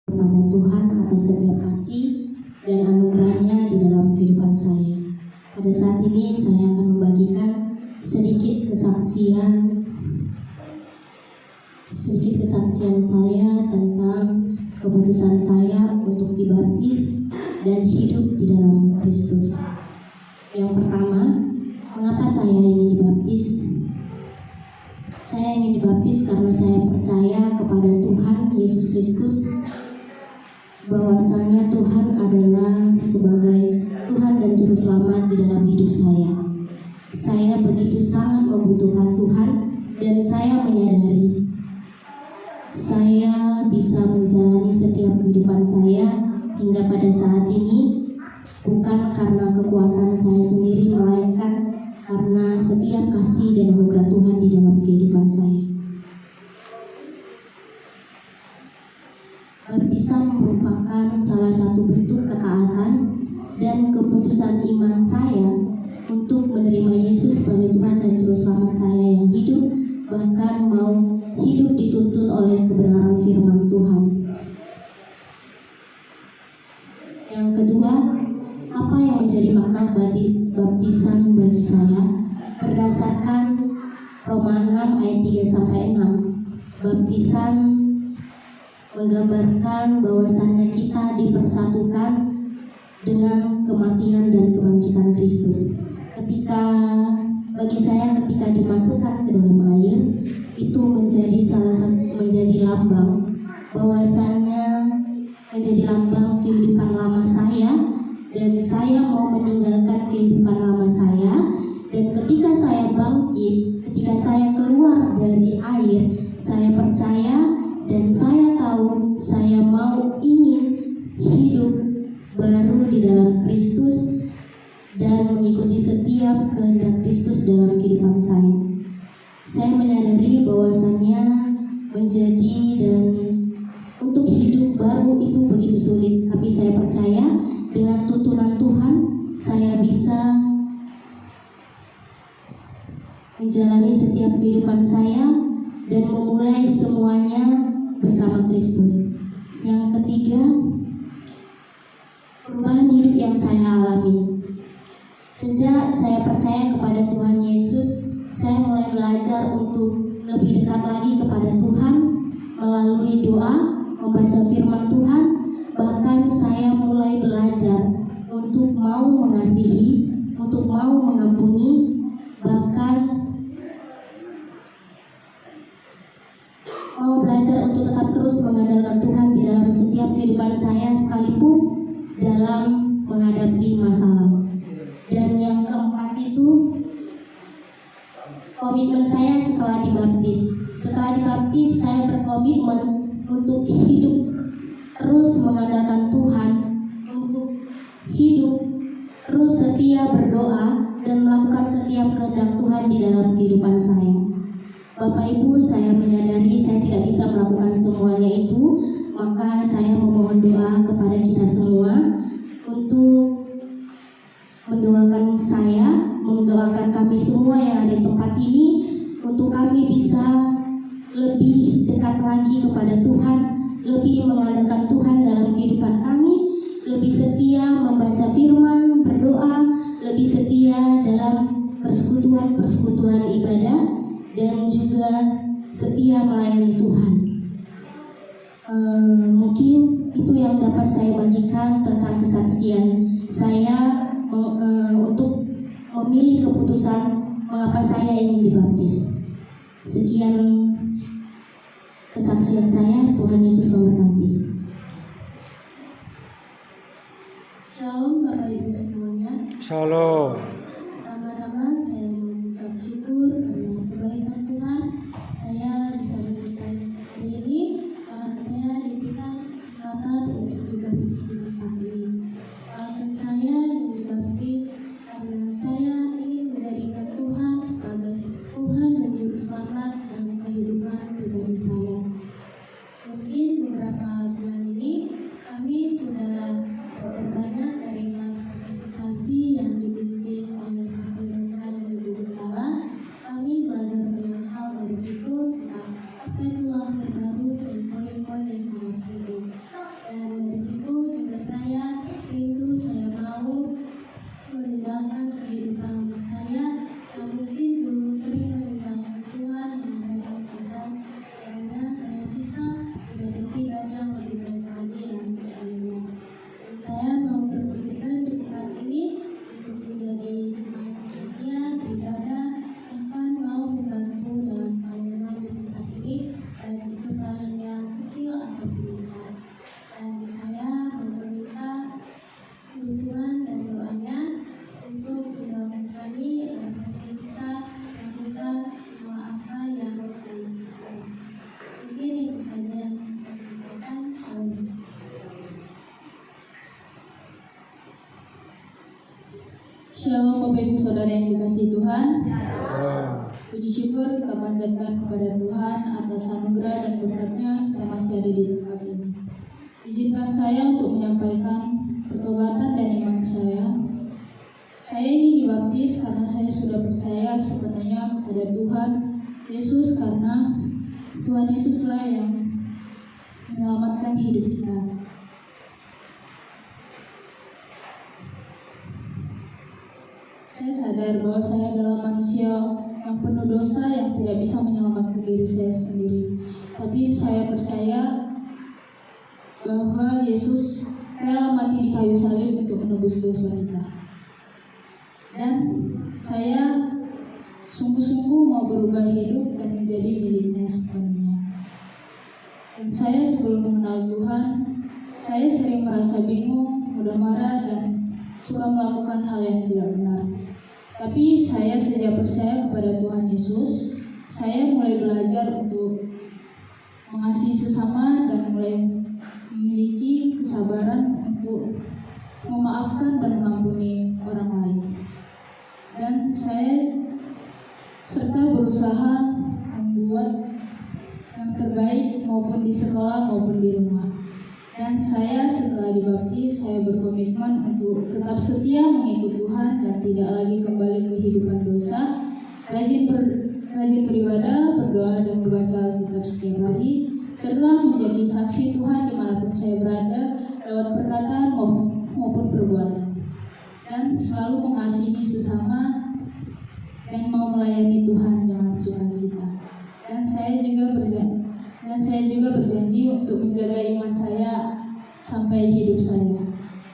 kepada Tuhan atas setiap kasih dan anugerahnya di dalam kehidupan saya. Pada saat ini saya akan membagikan sedikit kesaksian saya tentang keputusan saya untuk dibaptis dan hidup di dalam Kristus. Yang pertama, mengapa saya ingin dibaptis? Saya ingin dibaptis karena saya percaya kepada Tuhan Yesus Kristus, bahwasanya Tuhan adalah sebagai Tuhan dan Juru Selamat di dalam hidup saya. Saya begitu sangat membutuhkan Tuhan dan saya menyadari saya bisa menjalani setiap kehidupan saya hingga pada saat ini bukan karena kekuatan saya sendiri, melainkan karena setiap kasih dan anugerah Tuhan di dalam kehidupan saya. Baptisan merupakan salah satu bentuk ketaatan dan keputusan iman saya untuk menerima Yesus sebagai Tuhan dan Juru Selamat saya yang hidup, bahkan mau hidup dituntun oleh kebenaran firman Tuhan. Yang kedua, apa yang menjadi makna baptisan bagi saya? Berdasarkan Roma 6 ayat 3-6, baptisan menggambarkan bahwasannya kita dipersatukan dengan kematian dan kebangkitan Kristus. Bagi saya ketika dimasukkan ke dalam air, itu menjadi lambang bahwasannya menjadi lambang kehidupan lama saya, dan saya mau meninggalkan kehidupan lama saya, dan ketika saya bangkit, ketika saya keluar dari air, saya percaya dan saya tahu saya mau ingin hidup baru di dalam Kristus dan mengikuti setiap kehendak Kristus dalam kehidupan saya. Saya menyadari bahwasannya menjadi dan untuk hidup baru itu begitu sulit, tapi saya percaya dengan tuntunan Tuhan saya bisa menjalani setiap kehidupan saya dan memulai semuanya bersama Kristus. Yang ketiga, perubahan hidup yang saya alami. Sejak saya percaya kepada Tuhan Yesus, saya mulai belajar untuk lebih dekat lagi kepada Tuhan melalui doa, membaca firman Tuhan. Bahkan saya mulai belajar untuk mau mengasihi, untuk mau mengampuni, bahkan mau belajar untuk tetap terus mengandalkan Tuhan di dalam setiap kehidupan saya, sekalipun dalam menghadapi masalah. Dan yang keempat itu komitmen saya setelah dibaptis. Setelah dibaptis saya berkomitmen untuk hidup terus mengandalkan Tuhan, untuk hidup terus setia berdoa dan melakukan setiap kehendak Tuhan di dalam kehidupan saya. Bapak Ibu, saya menyadari saya tidak bisa melakukan semuanya itu, maka saya memohon doa kepada kita semua untuk mendoakan kami semua yang ada di tempat ini, untuk kami bisa lebih dekat lagi kepada Tuhan, lebih mengandalkan Tuhan dalam kehidupan kami, lebih setia membaca firman, berdoa, lebih setia dalam persekutuan ibadah, dan juga setia melayani Tuhan. Mungkin itu yang dapat saya bagikan tentang kesaksian saya untuk memilih keputusan mengapa saya ingin dibaptis. Sekian kesaksian saya. Tuhan Yesus memberkati. Shalom Bapak Ibu semuanya. Shalom. Pertama-tama saya mengucap syukur karena kebaikan Tuhan saya bisa bersertai hari ini. Saya diberikan kesempatan untuk dibaptis di tempat ini. Alasan saya ingin dibaptis karena saya ingin menjadikan Tuhan sebagai Tuhan dan Juru Selamat dalam kehidupan pribadi saya. Mungkin beberapa bulan ini kami sudah belajar banyak dari kelas katekisasi yang dibimbing Shalom Bapak Ibu Saudara yang dikasihi Tuhan. Puji syukur kita panjatkan kepada Tuhan atas anugerah dan berkat-Nya kita masih ada di tempat ini. Izinkan saya untuk menyampaikan pertobatan dan iman saya. Saya ingin dibaptis karena saya sudah percaya sepenuhnya kepada Tuhan Yesus, karena Tuhan Yesuslah yang menyelamatkan hidup kita. Saya sadar bahwa saya adalah manusia yang penuh dosa yang tidak bisa menyelamatkan diri saya sendiri. Tapi saya percaya bahwa Yesus rela mati di kayu salib untuk menebus dosa kita. Dan saya sungguh-sungguh mau berubah hidup dan menjadi miliknya sepenuhnya. Dan saya sebelum mengenal Tuhan, saya sering merasa bingung, mudah marah, dan suka melakukan hal yang tidak benar. Tapi saya sejak percaya kepada Tuhan Yesus, saya mulai belajar untuk mengasihi sesama dan mulai memiliki kesabaran untuk memaafkan dan mengampuni orang lain. Dan saya serta berusaha membuat yang terbaik maupun di sekolah maupun di rumah. Dan saya setelah dibaptis, saya berkomitmen untuk tetap setia mengikut Tuhan dan tidak lagi kembali ke kehidupan dosa, rajin beribadah, berdoa dan membaca Alkitab setiap hari, serta menjadi saksi Tuhan dimanapun saya berada lewat perkataan maupun perbuatan, dan selalu mengasihi sesama dan mau melayani Tuhan dengan sukacita. Dan saya juga berjanji untuk menjaga iman saya sampai hidup saya.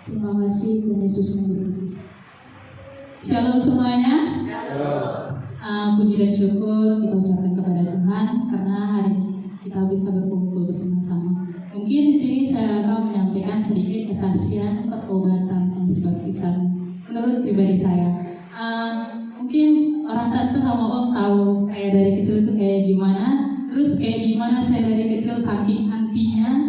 Terima kasih, Tuhan Yesus memberkati. Shalom semuanya. Puji dan syukur kita ucapkan kepada Tuhan karena hari ini kita bisa berkumpul bersama-sama. Mungkin di sini saya akan menyampaikan sedikit kesaksian pertobatan dan baptisan menurut pribadi saya. Mungkin orang tante sama om tahu saya dari kecil itu kayak gimana. Terus kayak gimana saya dari kecil saking antinya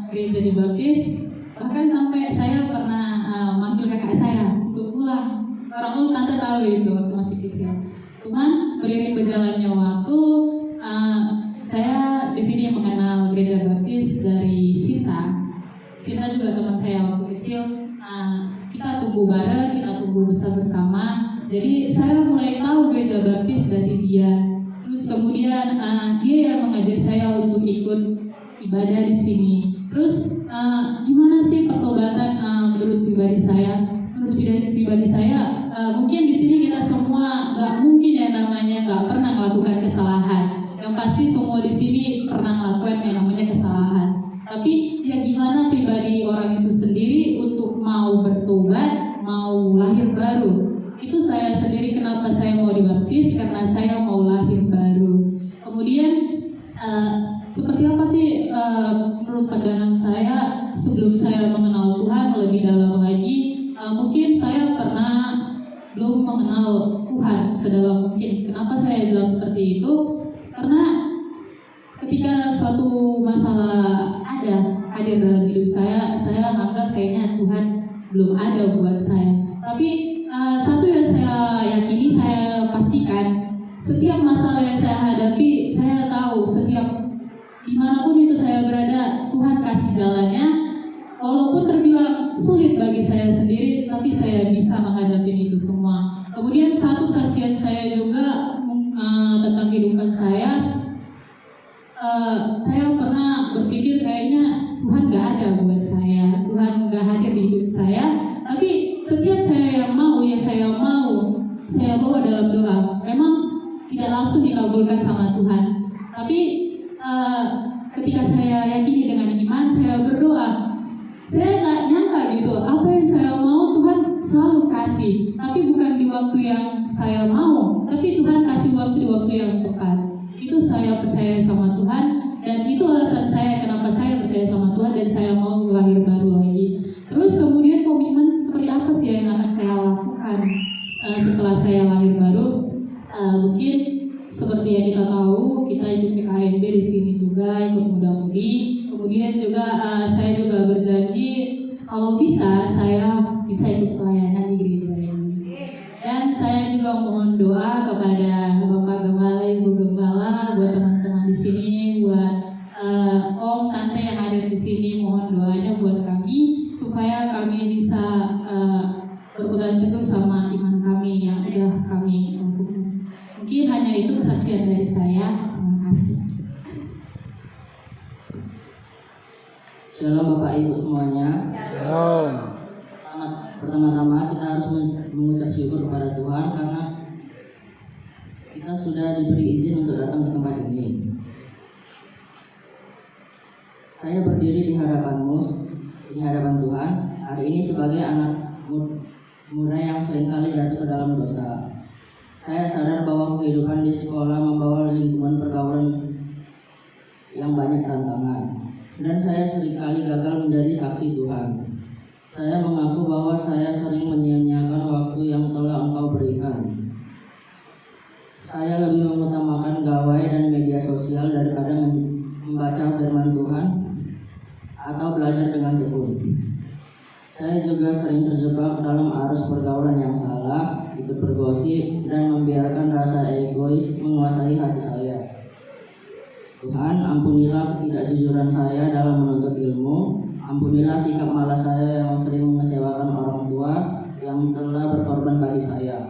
gereja dibaptis. Bahkan sampai saya pernah manggil kakak saya untuk pulang. Orang tante tahu itu waktu masih kecil. Cuman beriring berjalannya waktu, saya di sini mengenal gereja baptis dari Sita. Sita juga teman saya waktu kecil. Kita tumbuh bareng, kita tumbuh bersama. Jadi saya mulai tahu gereja baptis dari dia. Terus kemudian dia yang mengajak saya untuk ikut ibadah di sini. Terus gimana sih pertobatan menurut pribadi saya? Menurut pribadi saya, mungkin di sini kita semua nggak mungkin yang namanya nggak pernah melakukan kesalahan. Yang pasti semua di sini pernah melakukan yang namanya kesalahan. Tapi ya gimana pribadi orang itu sendiri untuk mau bertobat, mau lahir baru. Itu saya sendiri kenapa saya mau dibaptis, karena saya mau lahir baru. Kemudian seperti apa sih menurut pandangan saya sebelum saya mengenal Tuhan lebih dalam lagi, mungkin saya pernah belum mengenal Tuhan sedalam mungkin. Kenapa saya bilang seperti itu? Karena ketika suatu masalah hadir dalam hidup saya anggap kayaknya Tuhan belum ada buat saya. Tapi satu yang saya yakini, saya pastikan setiap masalah yang saya hadapi, saya tahu setiap dimanapun itu saya berada, Tuhan kasih jalannya. Walaupun terbilang sulit bagi saya sendiri, tapi saya bisa menghadapi itu semua. Kemudian satu saksian saya juga tentang kehidupan saya pernah berpikir kayaknya Tuhan gak ada buat saya, Tuhan gak hadir di hidup saya. Tapi setiap saya bawa dalam doa, memang tidak langsung dikabulkan sama Tuhan. Tapi ketika saya yakini dengan iman, saya berdoa, saya nggak nyangka gitu, apa yang saya mau Tuhan selalu kasih. Tapi bukan di waktu yang saya mau, tapi Tuhan kasih waktu di waktu yang tepat. Itu saya percaya sama Tuhan, dan itu alasan saya kenapa saya percaya sama Tuhan dan saya mau lahir baru lagi. Terus kemudian komitmen seperti apa sih yang akan saya lakukan setelah saya lahir baru? Mungkin seperti yang kita tahu, kita ikut PKMB di sini juga, ikut muda-mudi. Kemudian juga saya juga berjanji kalau bisa saya bisa ikut pelayanan di gereja. juga mohon doa kepada Bapak Gembala, Ibu Gembala, buat teman-teman di sini, buat Om, Tante yang hadir di sini. Mohon doanya buat kami supaya kami bisa berpegang teguh sama iman kami yang udah kami lakukan. Mungkin hanya itu kesaksian dari saya. Terima kasih. Shalom Bapak Ibu semuanya. Shalom. Pertama-tama kita harus mengucap syukur kepada Tuhan karena kita sudah diberi izin untuk datang ke tempat ini. Saya berdiri di hadapanmu, di hadapan Tuhan hari ini sebagai anak muda yang seringkali jatuh ke dalam dosa. Saya sadar bahwa kehidupan di sekolah membawa lingkungan pergaulan yang banyak tantangan, dan saya seringkali gagal menjadi saksi Tuhan. Saya mengaku bahwa saya sering menyia-nyiakan waktu yang telah Engkau berikan. Saya lebih mengutamakan gawai dan media sosial daripada membaca firman Tuhan atau belajar dengan tekun. Saya juga sering terjebak dalam arus pergaulan yang salah, ikut bergosip, dan membiarkan rasa egois menguasai hati saya. Tuhan, ampunilah ketidakjujuran saya dalam menuntut ilmu. Ampunilah sikap malas saya yang sering mengecewakan orang tua yang telah berkorban bagi saya.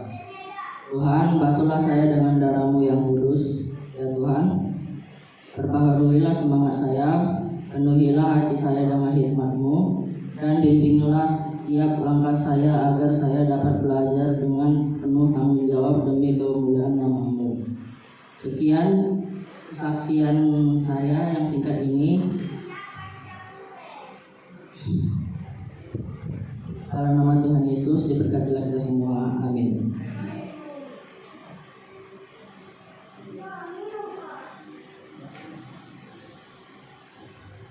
Tuhan, basuhlah saya dengan darah-Mu yang kudus. Ya Tuhan, perbaharuilah semangat saya, penuhilah hati saya dengan hikmat-Mu, dan bimbinglah setiap langkah saya agar saya dapat belajar dengan penuh tanggung jawab demi kemuliaan nama-Mu. Sekian kesaksian saya yang singkat ini. Dalam nama Tuhan Yesus diberkatilah kita semua. Amin.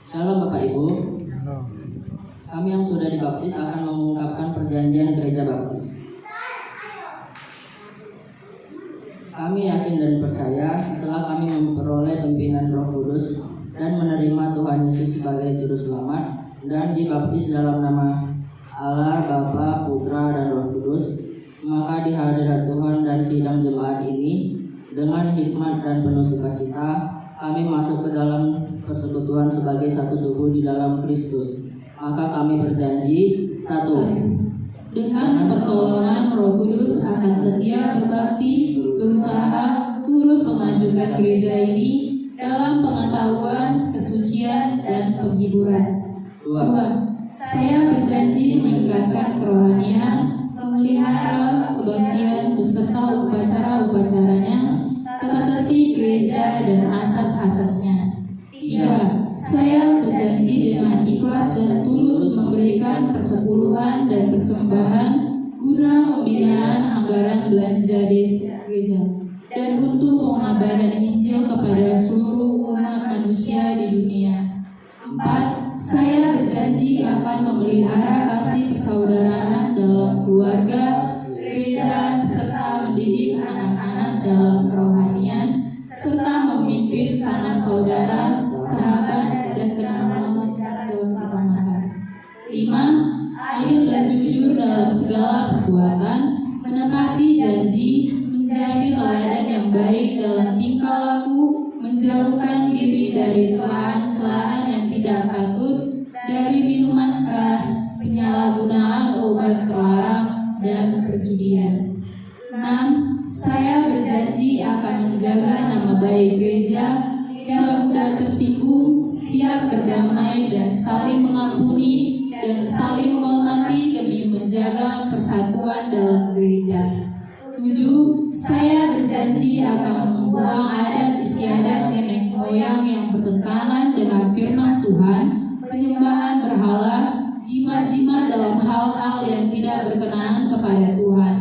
Shalom Bapak Ibu. Kami yang sudah dibaptis akan mengungkapkan perjanjian gereja baptis. Kami yakin dan percaya setelah kami memperoleh pimpinan Roh Kudus dan menerima Tuhan Yesus sebagai Juru Selamat dan dibaptis dalam nama Allah, Bapa, Putra, dan Roh Kudus, maka di hadirat Tuhan dan sidang jemaat ini, dengan hikmat dan penuh sukacita, kami masuk ke dalam persekutuan sebagai satu tubuh di dalam Kristus. Maka kami berjanji, satu, dengan pertolongan Roh Kudus akan setia berbakti, berusaha turut memajukan gereja ini dalam pengetahuan, kesucian, dan penghiburan. Dua, saya berjanji meningkatkan kerohanian, memelihara kebaktian beserta upacara-upacaranya, tata tertib gereja dan asas-asasnya. Tiga, saya berjanji dengan ikhlas dan tulus memberikan persepuluhan dan persembahan guna pembinaan anggaran belanja gereja dan untuk pengabaran Injil kepada seluruh umat manusia di dunia. Empat, saya berjanji akan memelihara kasih persaudaraan dalam keluarga, gereja, serta mendidik anak-anak dalam kerohanian, serta memimpin sanak saudara, sahabat, dan kenalan dalam keselamatan. Lima, adil dan jujur dalam segala perbuatan, menepati janji, menjadi teladan yang baik dalam tingkah laku, menjauhkan diri dari celahan-celahan yang tidak patut, dari minuman keras, penyalahgunaan obat terlarang, dan perjudian. 6. Saya berjanji akan menjaga nama baik gereja, tidak mudah tersinggung, siap berdamai dan saling mengampuni dan saling menghormati demi menjaga persatuan dalam gereja. 7. Saya berjanji akan membuang adat istiadat nenek moyang yang bertentangan dengan firman Tuhan, penyembahan berhala, jimat-jimat dalam hal-hal yang tidak berkenan kepada Tuhan.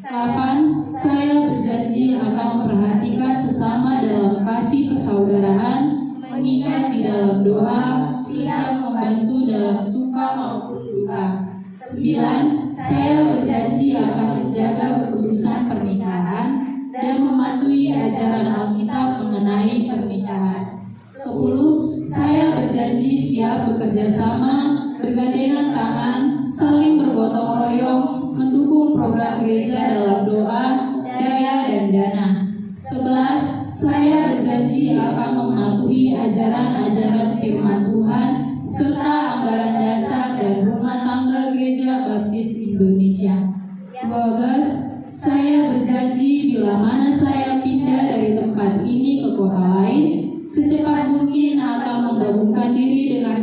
8. Saya berjanji akan memperhatikan sesama dalam kasih persaudaraan, mengikat di dalam doa, siap membantu dalam suka maupun duka. 9. Saya berjanji akan menjaga kekudusan pernikahan dan mematuhi ajaran Alkitab mengenai pernikahan. 10. Saya berjanji siap bekerja sama, bergandengan tangan, saling bergotong royong, mendukung program gereja dalam doa,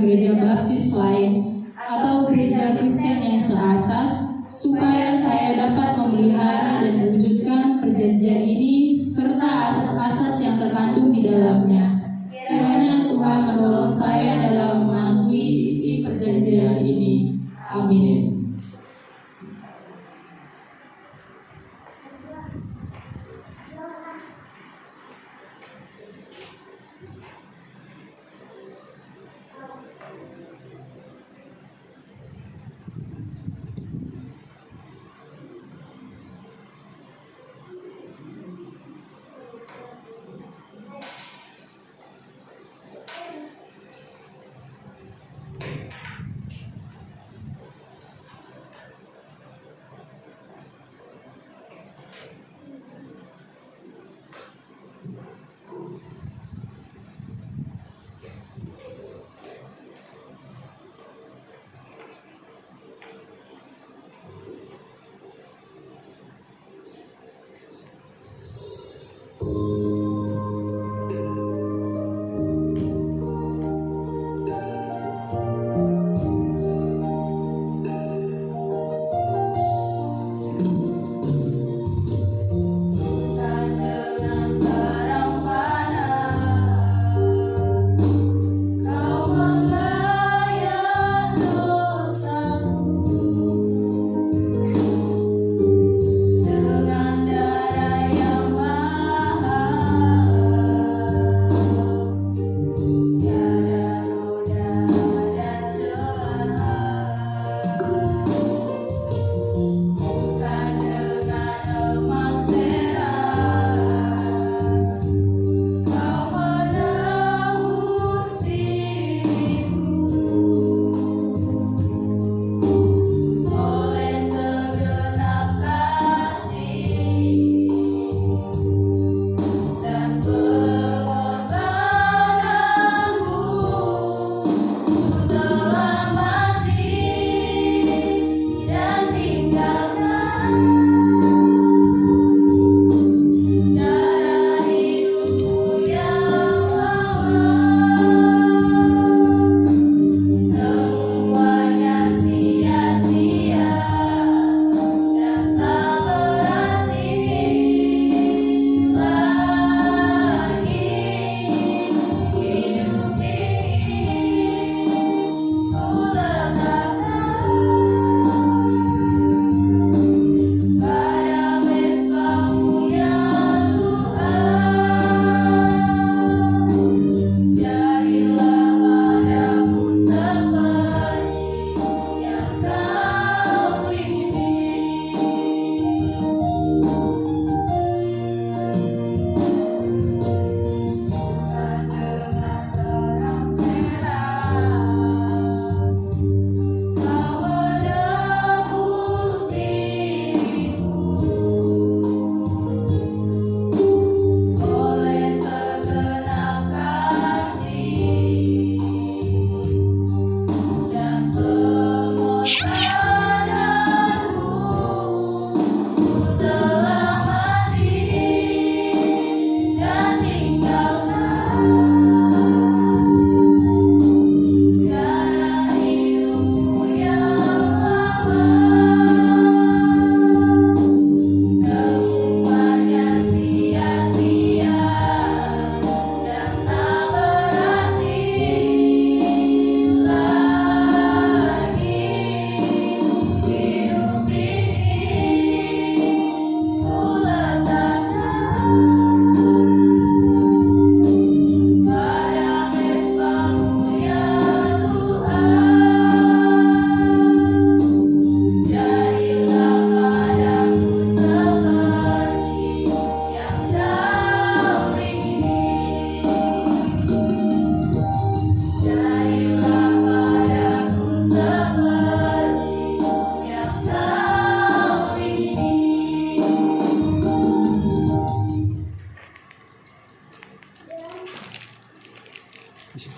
gereja baptis lain atau gereja Kristen yang seasas, supaya saya dapat memelihara dan mewujudkan perjanjian ini serta asas-asas yang terkandung di dalamnya. Kiranya Tuhan menolong saya dalam mematuhi isi perjanjian ini. Amin.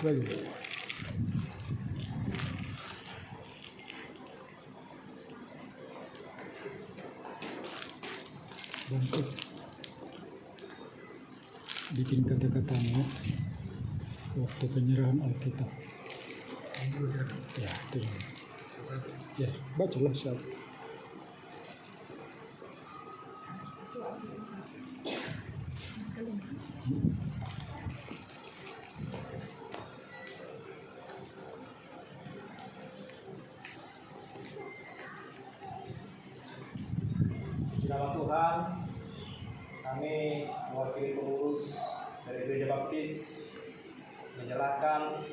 lagi. Bangkit. Bikin kata-katanya waktu penyerahan Alkitab. Ya, itu. Ya, bacalah siap. Nama Tuhan, kami mewakili pengurus dari Gereja Baptis menyerahkan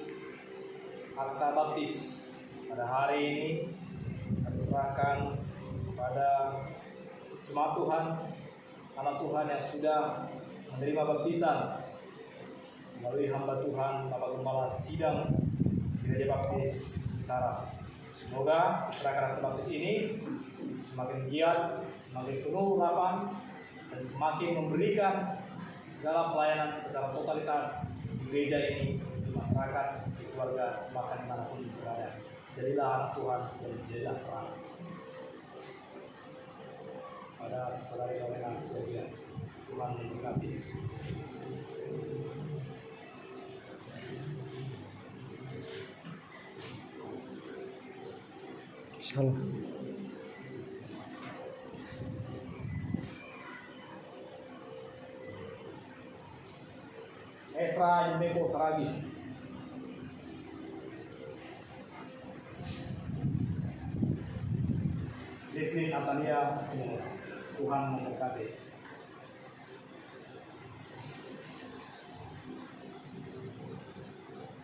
akta baptis pada hari ini. Kami serahkan kepada jemaat Tuhan, anak Tuhan yang sudah menerima baptisan melalui hamba Tuhan Bapak Gembala Sidang Gereja Baptis Kisara. Semoga masyarakat akta baptis ini semakin giat, semakin penuh urapan, dan semakin memberikan segala pelayanan secara totalitas di gereja ini, di masyarakat, di keluarga, bahkan dimanapun berada. Jadilah anak Tuhan dan jadilah terang. Pada saudara-saudara yang sekalian, Tuhan memberkati. Salah. Esra Yuneko Saragi. Leslie Natalia Simon. Tuhan memberkati.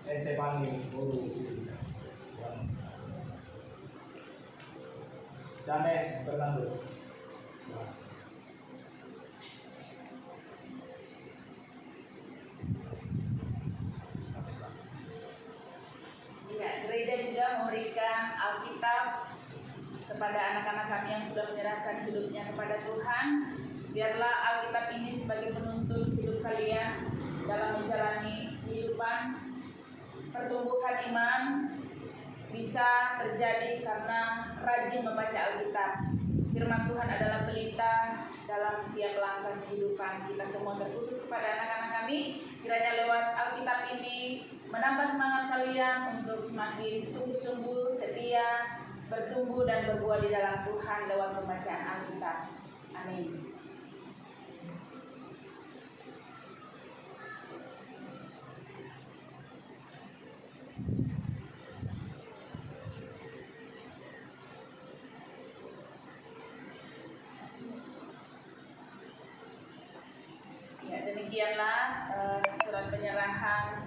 Estefani Guru. Janes Fernando. Ya, gereja juga memberikan Alkitab kepada anak-anak kami yang sudah menyerahkan hidupnya kepada Tuhan. Biarlah Alkitab ini sebagai penuntun hidup kalian dalam menjalani kehidupan. Pertumbuhan iman bisa terjadi karena rajin membaca Alkitab. Firman Tuhan adalah pelita dalam setiap langkah kehidupan kita semua, terkhusus kepada anak-anak kami. Kiranya lewat Alkitab ini menambah semangat kalian untuk semakin sungguh-sungguh setia, bertumbuh dan berbuah di dalam Tuhan lewat pembacaan Alkitab. Amin. Ya, demikianlah surat penyerahan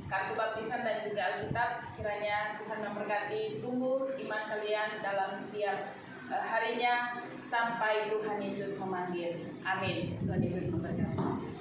kartu baptisan dan juga Alkitab. Kiranya Tuhan memberkati tumbuh iman kalian dalam setiap harinya sampai Tuhan Yesus memanggil. Amin. Tuhan Yesus memberkati.